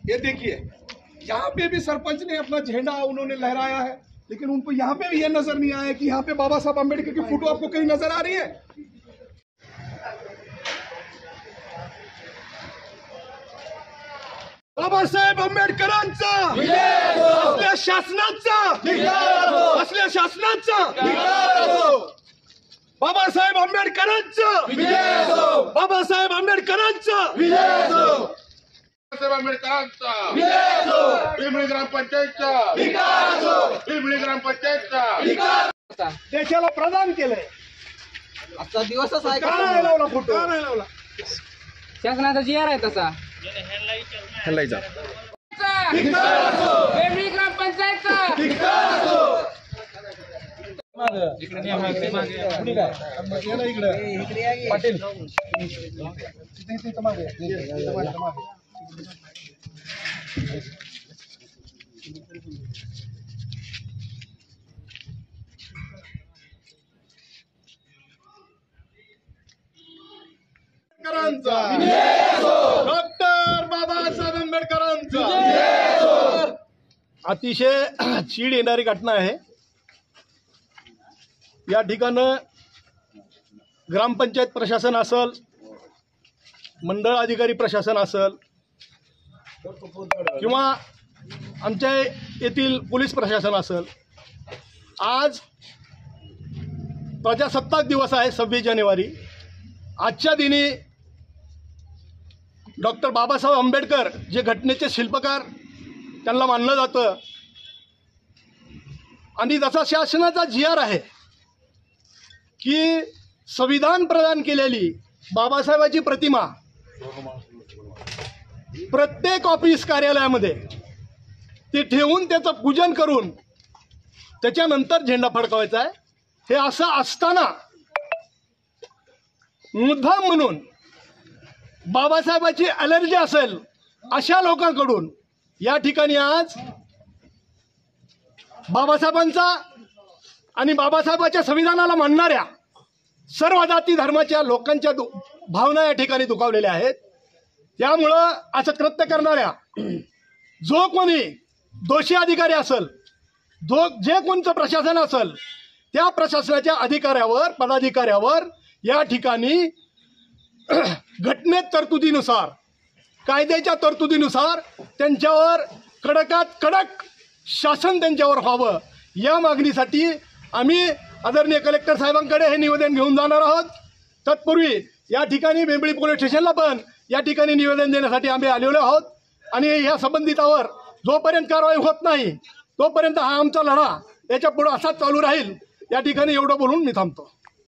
ये देखिए, यहाँ पे भी सरपंच ने अपना झंडा उन्होंने लहराया है, लेकिन उनको यहाँ पे भी ये नजर नहीं आया कि यहाँ पे बाबा साहब अम्बेडकर की फोटो आपको कहीं नजर आ रही है? बाबासाहेब आंबेडकरांचा असल्या शासनाचा बाबासाहेब आंबेडकरांचा बाबासाहेब आंबेडकरांचा पिंपळी ग्रामपंचायतचा देशाला प्रदान केलंय. आजचा दिवसच आहे. का नाही लावला फोटो? का नाही लावला? शासनाचा जी आर आहे तसा. पिंपळी ग्रामपंचायतचा पाटील डॉक्टर बाबासाहेब आंबेडकरांचा. अतिशय चीड येणारी घटना आहे. या ठिकाणी ग्रामपंचायत प्रशासन असेल, मंडळ अधिकारी प्रशासन असेल किंवा आमच्या येथील पोलीस प्रशासन असेल, आज प्रजासत्ताक दिवस आहे 26 जानेवारी. आजच्या दिनी डॉक्टर बाबासाहेब आंबेडकर जे घटनेचे शिल्पकार त्यांना मानलं जातं आणि जसा शासनाचा जी आर आहे की संविधान प्रदान केलेली बाबासाहेबांची प्रतिमा प्रत्येक ऑफिस कार्यालयामध्ये ते ठेवून त्याचं पूजन करून त्याच्यानंतर झेंडा फडकवायचा आहे. हे असं असताना मुद्दाम म्हणून बाबासाहेबांची ॲलर्जी असेल अशा लोकांकडून या ठिकाणी आज बाबासाहेबांचा आणि बाबासाहेबांच्या संविधानाला मानणाऱ्या सर्व जाती धर्माच्या लोकांच्या भावना या ठिकाणी दुखावलेल्या आहेत. त्यामुळं असं कृत्य करणाऱ्या जो कोणी दोषी अधिकारी असेल, जे कोणचं प्रशासन असेल, त्या प्रशासनाच्या अधिकाऱ्यावर पदाधिकाऱ्यावर या ठिकाणी घटनेत तरतुदीनुसार कायद्याच्या तरतुदीनुसार त्यांच्यावर कडकात कडक शासन त्यांच्यावर व्हावं या मागणीसाठी आम्ही आदरणीय कलेक्टर साहेबांकडे हे निवेदन घेऊन जाणार आहोत. तत्पूर्वी या ठिकाणी बेंबळी पोलीस स्टेशनला पण या ठिकाणी निवेदन देण्यासाठी आम्ही आलेलो आहोत आणि या संबंधितावर जोपर्यंत कारवाई होत नाही तोपर्यंत हा आमचा लढा याच्या पुढे असाच चालू राहील. या ठिकाणी एवढं बोलून मी थांबतो.